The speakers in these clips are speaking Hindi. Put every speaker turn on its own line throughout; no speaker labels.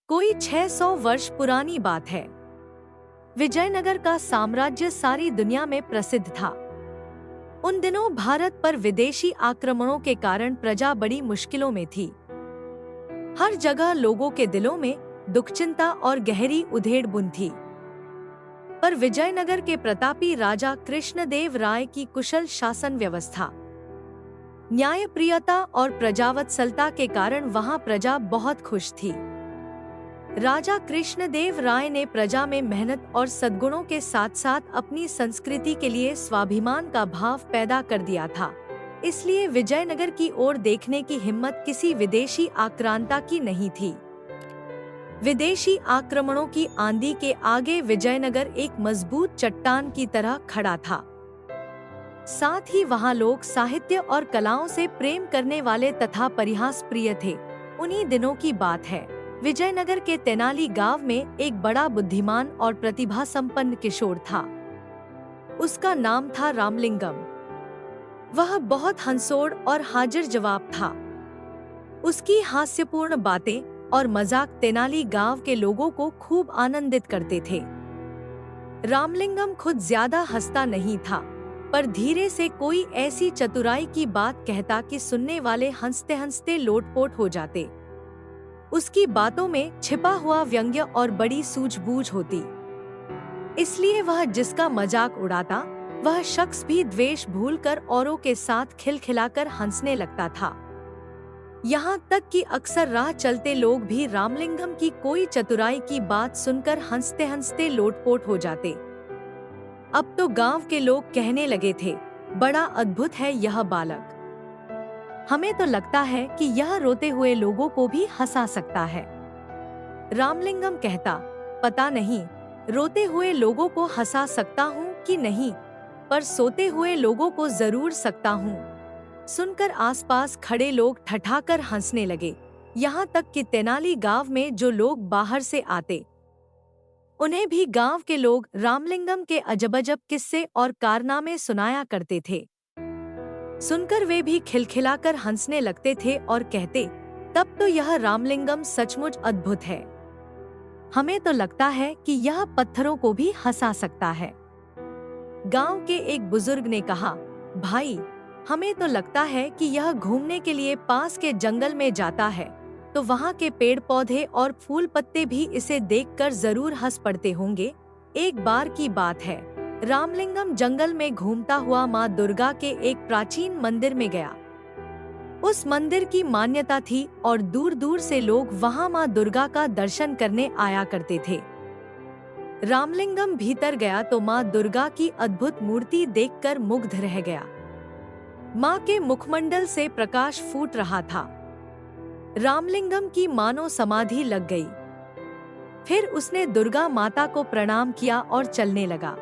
कोई 600 वर्ष पुरानी बात है। विजयनगर का साम्राज्य सारी दुनिया में प्रसिद्ध था। उन दिनों भारत पर विदेशी आक्रमणों के कारण प्रजा बड़ी मुश्किलों में थी। हर जगह लोगों के दिलों में दुख, चिंता और गहरी उधेड़-बुन थी। पर विजयनगर के प्रतापी राजा कृष्णदेव राय की कुशल शासन व्यवस्था, न्यायप्रियता और प्रजावत्सलता के कारण वहां प्रजा बहुत खुश थी। राजा कृष्णदेव राय ने प्रजा में मेहनत और सद्गुणों के साथ साथ अपनी संस्कृति के लिए स्वाभिमान का भाव पैदा कर दिया था। इसलिए विजयनगर की ओर देखने की हिम्मत किसी विदेशी आक्रांता की नहीं थी। विदेशी आक्रमणों की आंधी के आगे विजयनगर एक मजबूत चट्टान की तरह खड़ा था। साथ ही वहां लोग साहित्य और कलाओं से प्रेम करने वाले तथा परिहास प्रिय थे। उन्हीं दिनों की बात है। विजयनगर के तेनाली गांव में एक बड़ा बुद्धिमान और प्रतिभा संपन्न किशोर था। उसका नाम था रामलिंगम। वह बहुत हंसोड़ और हाजिर जवाब था। उसकी हास्यपूर्ण बातें और मजाक तेनाली गांव के लोगों को खूब आनंदित करते थे। रामलिंगम खुद ज्यादा हंसता नहीं था, पर धीरे से कोई ऐसी चतुराई की बात कहता कि सुनने वाले हंसते हंसते लोटपोट हो जाते। उसकी बातों में छिपा हुआ व्यंग्य और बड़ी सूझबूझ होती। इसलिए वह जिसका मजाक उड़ाता, वह शख्स भी द्वेष भूलकर औरों के साथ खिलखिलाकर हंसने लगता था। यहाँ तक कि अक्सर राह चलते लोग भी रामलिंगम की कोई चतुराई की बात सुनकर हंसते हंसते लोटपोट हो जाते। अब तो गांव के लोग कहने लगे थे, बड़ा अद्भुत है यह बालक। हमें तो लगता है कि यह रोते हुए लोगों को भी हंसा सकता है। रामलिंगम कहता, पता नहीं रोते हुए लोगों को हंसा सकता हूँ कि नहीं, पर सोते हुए लोगों को जरूर सकता हूँ। सुनकर आसपास खड़े लोग ठठाकर हंसने लगे। यहाँ तक कि तेनाली गांव में जो लोग बाहर से आते, उन्हें भी गांव के लोग रामलिंगम के अजब-अजब किस्से और कारनामे सुनाया करते थे। सुनकर वे भी खिलखिलाकर हंसने लगते थे और कहते, तब तो यह रामलिंगम सचमुच अद्भुत है। हमें तो लगता है कि यह पत्थरों को भी हंसा सकता है। गांव के एक बुजुर्ग ने कहा, भाई, हमें तो लगता है कि यह घूमने के लिए पास के जंगल में जाता है, तो वहाँ के पेड़ पौधे और फूल पत्ते भी इसे देखकर जरूर हंस पड़ते होंगे। एक बार की बात है, रामलिंगम जंगल में घूमता हुआ माँ दुर्गा के एक प्राचीन मंदिर में गया। उस मंदिर की मान्यता थी और दूर दूर से लोग वहां माँ दुर्गा का दर्शन करने आया करते थे। रामलिंगम भीतर गया तो माँ दुर्गा की अद्भुत मूर्ति देखकर मुग्ध रह गया। माँ के मुखमंडल से प्रकाश फूट रहा था। रामलिंगम की मानो समाधि लग गई। फिर उसने दुर्गा माता को प्रणाम किया और चलने लगा।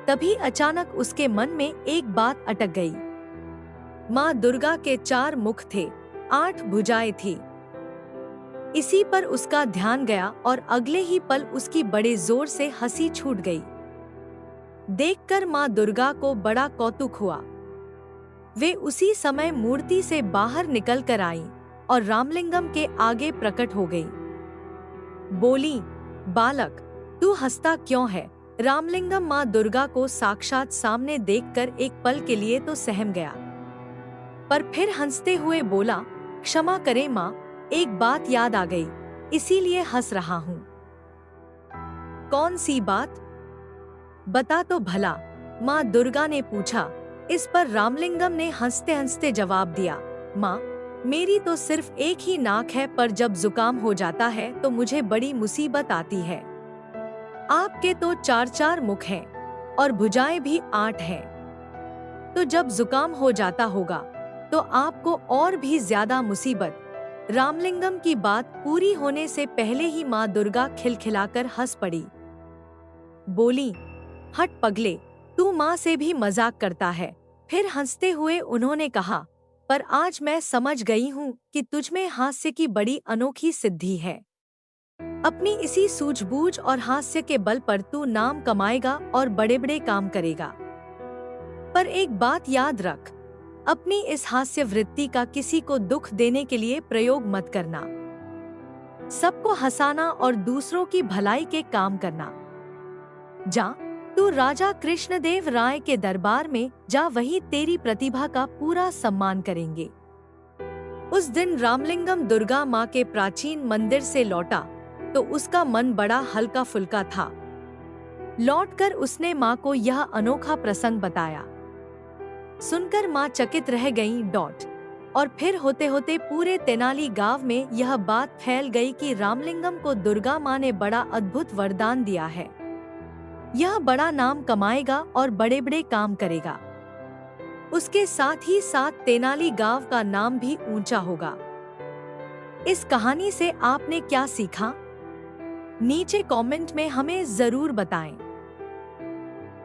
तभी अचानक उसके मन में एक बात अटक गई। माँ दुर्गा के 4 मुख थे, 8 भुजाएं थी। इसी पर उसका ध्यान गया और अगले ही पल उसकी बड़े जोर से हंसी छूट गई। देखकर माँ दुर्गा को बड़ा कौतुक हुआ। वे उसी समय मूर्ति से बाहर निकल कर आईं और रामलिंगम के आगे प्रकट हो गई। बोली, बालक, तू हंसता क्यों है? रामलिंगम माँ दुर्गा को साक्षात सामने देखकर एक पल के लिए तो सहम गया, पर फिर हंसते हुए बोला, क्षमा करें माँ, एक बात याद आ गई, इसीलिए हंस रहा हूँ। कौन सी बात? बता तो भला, माँ दुर्गा ने पूछा। इस पर रामलिंगम ने हंसते हंसते जवाब दिया, माँ, मेरी तो सिर्फ एक ही नाक है, पर जब जुकाम हो जाता है तो मुझे बड़ी मुसीबत आती है। आपके तो 4 मुख हैं और भुजाएं भी 8 हैं। तो जब जुकाम हो जाता होगा तो आपको और भी ज्यादा मुसीबत। रामलिंगम की बात पूरी होने से पहले ही माँ दुर्गा खिलखिलाकर हंस पड़ी। बोली, हट पगले, तू माँ से भी मजाक करता है। फिर हंसते हुए उन्होंने कहा, पर आज मैं समझ गई हूँ कि तुझमें हास्य की बड़ी अनोखी सिद्धि है। अपनी इसी सूझबूझ और हास्य के बल पर तू नाम कमाएगा और बड़े बड़े काम करेगा। पर एक बात याद रख, अपनी इस हास्य वृत्ति का किसी को दुख देने के लिए प्रयोग मत करना। सबको हंसाना और दूसरों की भलाई के काम करना। जा, तू राजा कृष्णदेव राय के दरबार में जा, वही तेरी प्रतिभा का पूरा सम्मान करेंगे। उस दिन रामलिंगम दुर्गा माँ के प्राचीन मंदिर से लौटा तो उसका मन बड़ा हल्का फुल्का था। लौटकर उसने माँ को यह अनोखा प्रसंग बताया। सुनकर माँ चकित रह गईं। और फिर होते होते पूरे तेनाली गांव में यह बात फैल गई कि रामलिंगम को दुर्गा माँ ने बड़ा अद्भुत वरदान दिया है। यह बड़ा नाम कमाएगा और बड़े बड़े काम करेगा। उसके साथ ही साथ तेनाली गांव का नाम भी ऊंचा होगा। इस कहानी से आपने क्या सीखा? नीचे कमेंट में हमें जरूर बताएं।